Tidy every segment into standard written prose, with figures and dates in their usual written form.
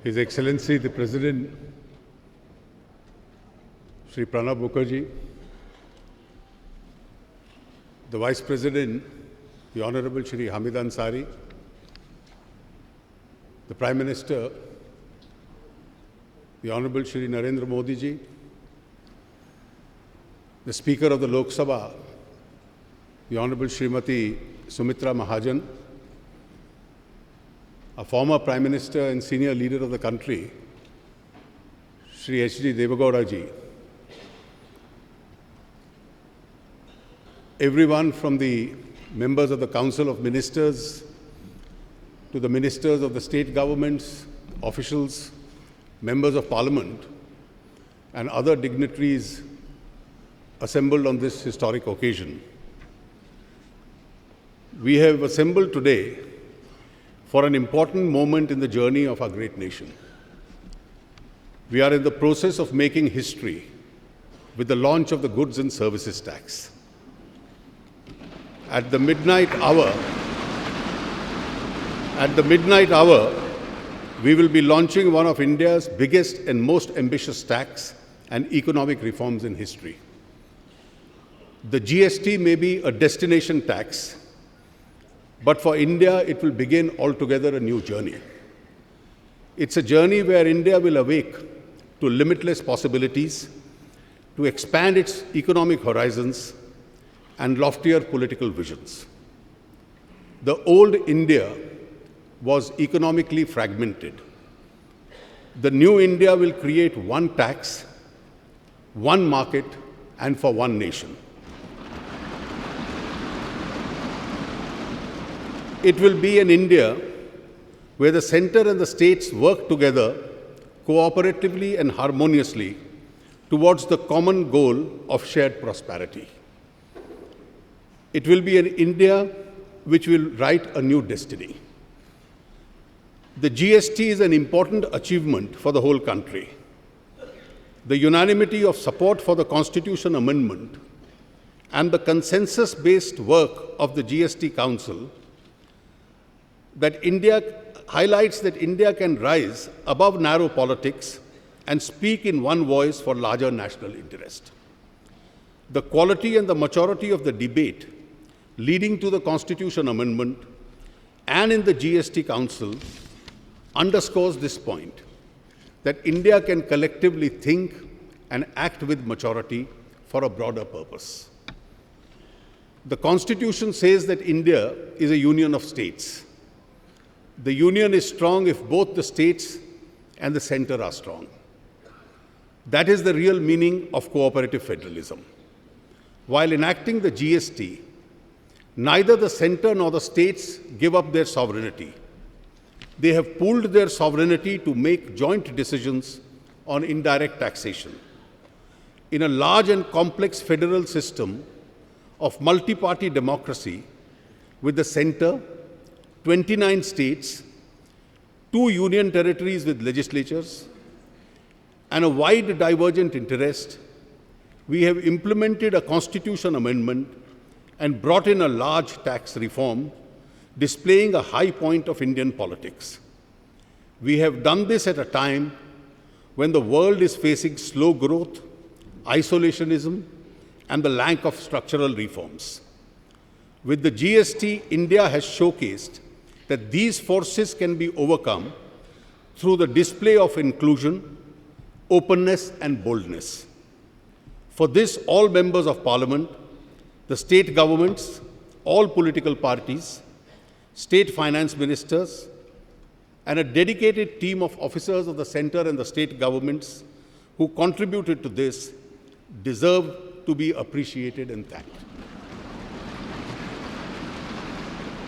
His Excellency the President, Shri Pranab Mukherjee, the Vice President, the Honorable Shri Hamid Ansari, the Prime Minister, the Honorable Shri Narendra Modi ji, the Speaker of the Lok Sabha, the Honorable Srimati Sumitra Mahajan, a former Prime Minister and senior leader of the country, Shri H.D. Devagowda ji, everyone from the members of the Council of Ministers to the ministers of the state governments, officials, members of Parliament, and other dignitaries assembled on this historic occasion. We have assembled today for an important moment in the journey of our great nation. We are in the process of making history with the launch of the Goods and Services Tax. At the midnight hour, we will be launching one of India's biggest and most ambitious tax and economic reforms in history. The GST may be a destination tax, but for India, it will begin altogether a new journey. It's a journey where India will awake to limitless possibilities, to expand its economic horizons and loftier political visions. The old India was economically fragmented. The new India will create one tax, one market, and for one nation. It will be an India where the center and the states work together cooperatively and harmoniously towards the common goal of shared prosperity. It will be an India which will write a new destiny. The GST is an important achievement for the whole country. The unanimity of support for the Constitution Amendment and the consensus-based work of the GST Council highlights that India can rise above narrow politics and speak in one voice for larger national interest. The quality and the maturity of the debate leading to the Constitution Amendment and in the GST Council underscores this point, that India can collectively think and act with maturity for a broader purpose. The Constitution says that India is a union of states. The union is strong if both the states and the center are strong. That is the real meaning of cooperative federalism. While enacting the GST, neither the center nor the states give up their sovereignty. They have pooled their sovereignty to make joint decisions on indirect taxation. In a large and complex federal system of multi-party democracy, with the center, 29 states, 2 union territories with legislatures, and a wide divergent interest, we have implemented a constitution amendment and brought in a large tax reform, displaying a high point of Indian politics. We have done this at a time when the world is facing slow growth, isolationism, and the lack of structural reforms. With the GST, India has showcased that these forces can be overcome through the display of inclusion, openness, and boldness. For this, all members of Parliament, the state governments, all political parties, state finance ministers, and a dedicated team of officers of the center and the state governments who contributed to this deserve to be appreciated and thanked.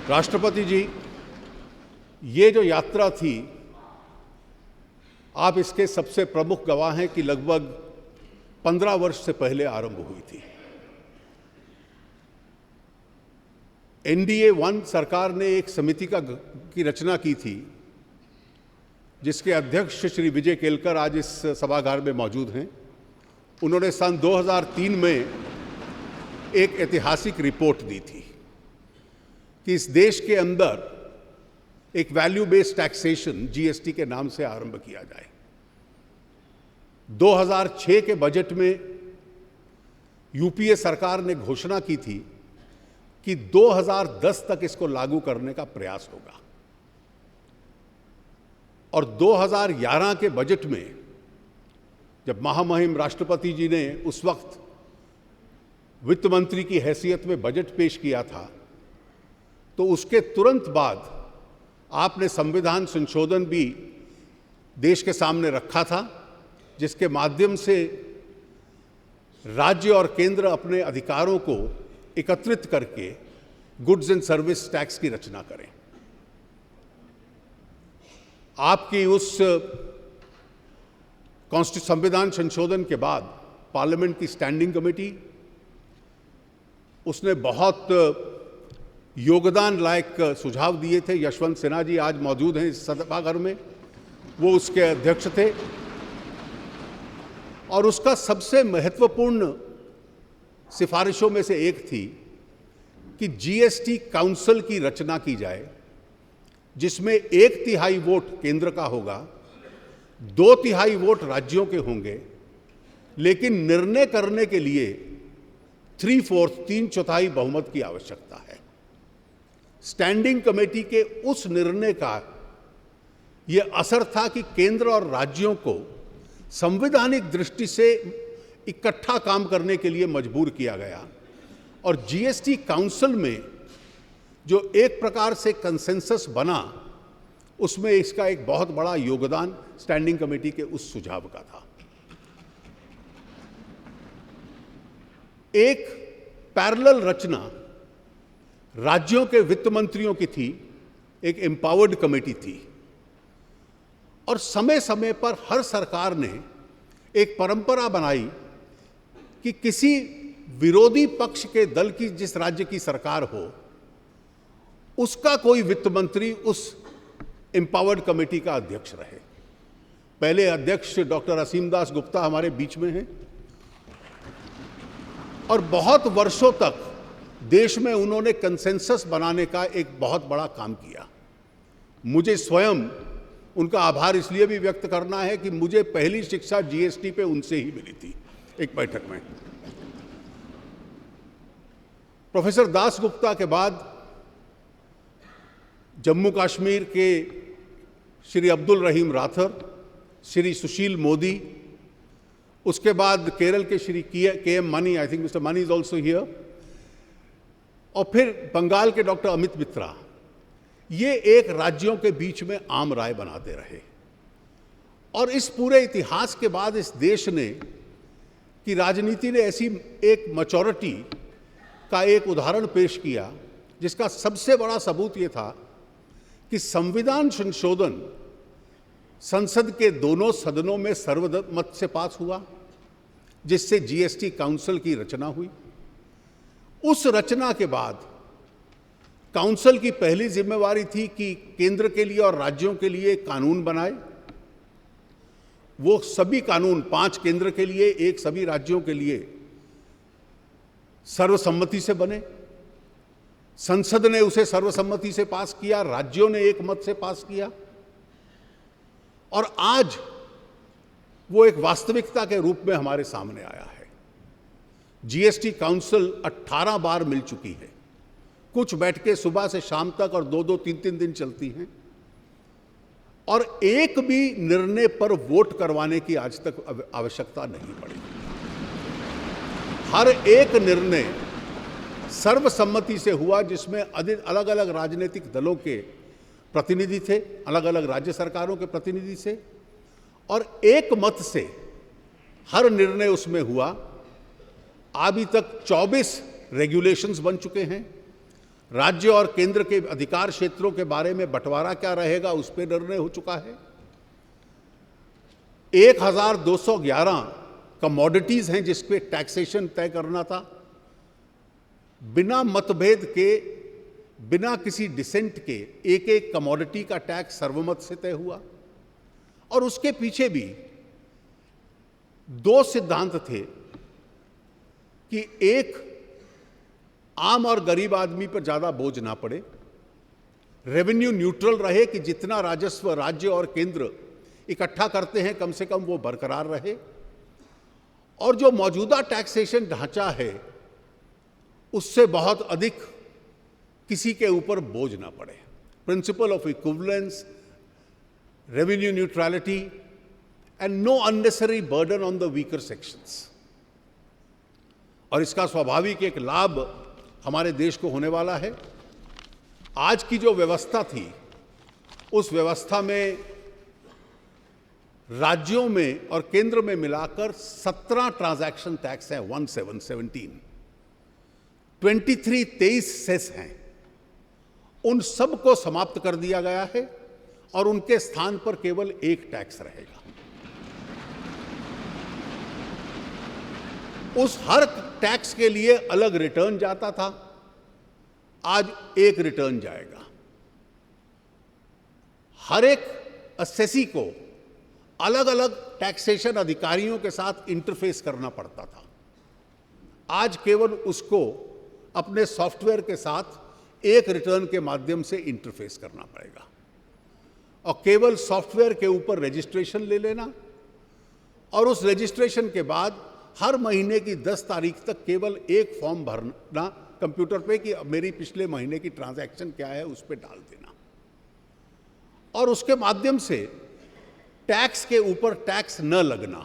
राष्ट्रपति जी, ये जो यात्रा थी, आप इसके सबसे प्रमुख गवाह हैं कि लगभग 15 वर्ष से पहले आरंभ हुई थी। NDA 1 सरकार ने एक समिति की रचना की थी, जिसके अध्यक्ष श्री विजय केलकर आज इस सभागार में मौजूद हैं। उन्होंने सन 2003 में एक ऐतिहासिक रिपोर्ट दी थी कि इस देश के अंदर एक वैल्यू बेस्ड टैक्सेशन जीएसटी के नाम से आरंभ किया जाए। 2006 के बजट में यूपीए सरकार ने घोषणा की थी कि 2010 तक इसको लागू करने का प्रयास होगा, और 2011 के बजट में जब महामहिम राष्ट्रपति जी ने उस वक्त वित्त मंत्री की हैसियत में बजट पेश किया था, तो उसके तुरंत बाद आपने संविधान संशोधन भी देश के सामने रखा था, जिसके माध्यम से राज्य और केंद्र अपने अधिकारों को एकत्रित करके गुड्स एंड सर्विस टैक्स की रचना करें। आपकी उस संविधान संशोधन के बाद पार्लियामेंट की स्टैंडिंग कमेटी, उसने बहुत योगदान लायक सुझाव दिए थे। यशवंत सिन्हा जी आज मौजूद हैं इस सभागार में, वो उसके अध्यक्ष थे, और उसका सबसे महत्वपूर्ण सिफारिशों में से एक थी कि जीएसटी काउंसिल की रचना की जाए, जिसमें 1/3 वोट केंद्र का होगा, 2/3 वोट राज्यों के होंगे, लेकिन निर्णय करने के लिए 3/4 बहुमत की आवश्यकता है। स्टैंडिंग कमेटी के उस निर्णय का यह असर था कि केंद्र और राज्यों को संवैधानिक दृष्टि से इकट्ठा काम करने के लिए मजबूर किया गया, और जीएसटी काउंसिल में जो एक प्रकार से कंसेंसस बना, उसमें इसका एक बहुत बड़ा योगदान स्टैंडिंग कमेटी के उस सुझाव का था। एक पैरेलल रचना राज्यों के वित्त मंत्रियों की थी, एक एम्पावर्ड कमेटी थी, और समय समय पर हर सरकार ने एक परंपरा बनाई कि किसी विरोधी पक्ष के दल की जिस राज्य की सरकार हो, उसका कोई वित्त मंत्री उस एम्पावर्ड कमेटी का अध्यक्ष रहे। पहले अध्यक्ष डॉक्टर असीम दास गुप्ता हमारे बीच में हैं, और बहुत वर्षों तक देश में उन्होंने कंसेंसस बनाने का एक बहुत बड़ा काम किया। मुझे स्वयं उनका आभार इसलिए भी व्यक्त करना है कि मुझे पहली शिक्षा जीएसटी पे उनसे ही मिली थी, एक बैठक में। प्रोफेसर दास गुप्ता के बाद जम्मू कश्मीर के श्री अब्दुल रहीम राठौर, श्री सुशील मोदी, उसके बाद केरल के Shri K M Mani, I think mister Mani is also here, और फिर बंगाल के डॉक्टर अमित मित्रा, ये एक राज्यों के बीच में आम राय बनाते रहे। और इस पूरे इतिहास के बाद इस देश ने की राजनीति ने ऐसी एक मैच्योरिटी का एक उदाहरण पेश किया, जिसका सबसे बड़ा सबूत ये था कि संविधान संशोधन संसद के दोनों सदनों में सर्वमत से पास हुआ, जिससे जीएसटी काउंसिल की रचना हुई। उस रचना के बाद काउंसिल की पहली जिम्मेवारी थी कि केंद्र के लिए और राज्यों के लिए कानून बनाए। वो सभी कानून 5 केंद्र के लिए, 1 सभी राज्यों के लिए सर्वसम्मति से बने। संसद ने उसे सर्वसम्मति से पास किया, राज्यों ने एक मत से पास किया, और आज वो एक वास्तविकता के रूप में हमारे सामने आया है। जीएसटी काउंसिल 18 बार मिल चुकी है। कुछ बैठकें सुबह से शाम तक और 2-2, 3-3 दिन चलती हैं, और एक भी निर्णय पर वोट करवाने की आज तक आवश्यकता नहीं पड़ी। हर एक निर्णय सर्वसम्मति से हुआ, जिसमें अलग अलग राजनीतिक दलों के प्रतिनिधि थे, अलग अलग राज्य सरकारों के प्रतिनिधि थे, और एक मत से हर निर्णय उसमें हुआ। अभी तक 24 रेगुलेशंस बन चुके हैं। राज्य और केंद्र के अधिकार क्षेत्रों के बारे में बंटवारा क्या रहेगा, उस पर निर्णय हो चुका है। 1211 कमोडिटीज हैं जिस पे टैक्सेशन तय करना था। बिना मतभेद के, बिना किसी डिसेंट के एक एक कमोडिटी का टैक्स सर्वमत से तय हुआ। और उसके पीछे भी 2 सिद्धांत थे कि एक, आम और गरीब आदमी पर ज्यादा बोझ ना पड़े, रेवेन्यू न्यूट्रल रहे कि जितना राजस्व राज्य और केंद्र इकट्ठा करते हैं कम से कम वो बरकरार रहे, और जो मौजूदा टैक्सेशन ढांचा है उससे बहुत अधिक किसी के ऊपर बोझ ना पड़े। Principle of equivalence, revenue neutrality and know unnecessary burden on the weaker sections. और इसका स्वाभाविक एक लाभ हमारे देश को होने वाला है। आज की जो व्यवस्था थी उस व्यवस्था में राज्यों में और केंद्र में मिलाकर 17 ट्रांजैक्शन टैक्स हैं, 17 23 सेस हैं। उन सब को समाप्त कर दिया गया है और उनके स्थान पर केवल एक टैक्स रहेगा। उस हर टैक्स के लिए अलग रिटर्न जाता था, आज एक रिटर्न जाएगा। हर एक असेसी को अलग अलग टैक्सेशन अधिकारियों के साथ इंटरफेस करना पड़ता था, आज केवल उसको अपने सॉफ्टवेयर के साथ एक रिटर्न के माध्यम से इंटरफेस करना पड़ेगा और केवल सॉफ्टवेयर के ऊपर रजिस्ट्रेशन ले लेना, और उस रजिस्ट्रेशन के बाद हर महीने की 10 तारीख तक केवल एक फॉर्म भरना कंप्यूटर पे कि मेरी पिछले महीने की ट्रांजैक्शन क्या है उस पर डाल देना, और उसके माध्यम से टैक्स के ऊपर टैक्स न लगना।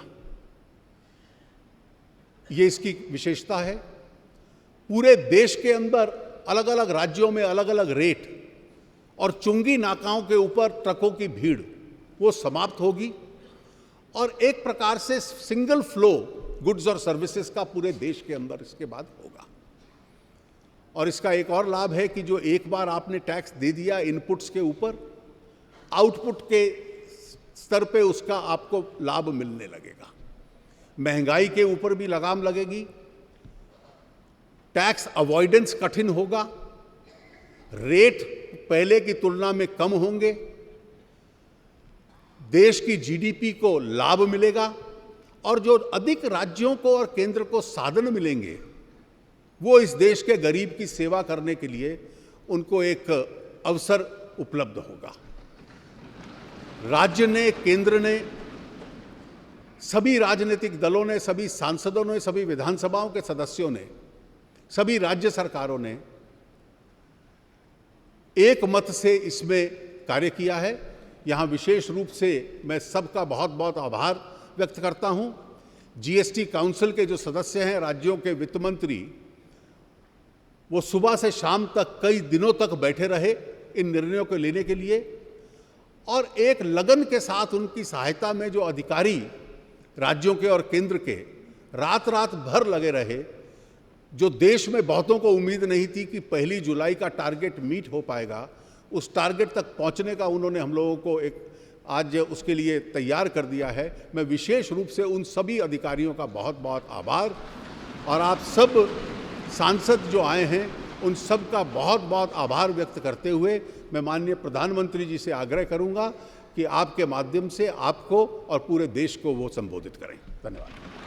ये इसकी विशेषता है। पूरे देश के अंदर अलग अलग राज्यों में अलग अलग रेट और चुंगी नाकाओं के ऊपर ट्रकों की भीड़ वो समाप्त होगी, और एक प्रकार से सिंगल फ्लो गुड्स और सर्विसेज का पूरे देश के अंदर इसके बाद होगा। और इसका एक और लाभ है कि जो एक बार आपने टैक्स दे दिया इनपुट्स के ऊपर, आउटपुट के स्तर पे उसका आपको लाभ मिलने लगेगा। महंगाई के ऊपर भी लगाम लगेगी, टैक्स अवॉइडेंस कठिन होगा, रेट पहले की तुलना में कम होंगे, देश की जीडीपी को लाभ मिलेगा, और जो अधिक राज्यों को और केंद्र को साधन मिलेंगे वो इस देश के गरीब की सेवा करने के लिए उनको एक अवसर उपलब्ध होगा। राज्य ने, केंद्र ने, सभी राजनीतिक दलों ने, सभी सांसदों ने, सभी विधानसभाओं के सदस्यों ने, सभी राज्य सरकारों ने एक मत से इसमें कार्य किया है। यहाँ विशेष रूप से मैं सबका बहुत बहुत आभार व्यक्त करता हूँ। जीएसटी काउंसिल के जो सदस्य हैं, राज्यों के वित्त मंत्री, वो सुबह से शाम तक कई दिनों तक बैठे रहे इन निर्णयों को लेने के लिए, और एक लगन के साथ उनकी सहायता में जो अधिकारी राज्यों के और केंद्र के रात रात भर लगे रहे। जो देश में बहुतों को उम्मीद नहीं थी कि 1 जुलाई का टारगेट मीट हो पाएगा, उस टारगेट तक पहुंचने का उन्होंने हम लोगों को एक आज उसके लिए तैयार कर दिया है। मैं विशेष रूप से उन सभी अधिकारियों का बहुत बहुत आभार, और आप सब सांसद जो आए हैं उन सब का बहुत बहुत आभार व्यक्त करते हुए मैं माननीय प्रधानमंत्री जी से आग्रह करूंगा कि आपके माध्यम से आपको और पूरे देश को वो संबोधित करें। धन्यवाद।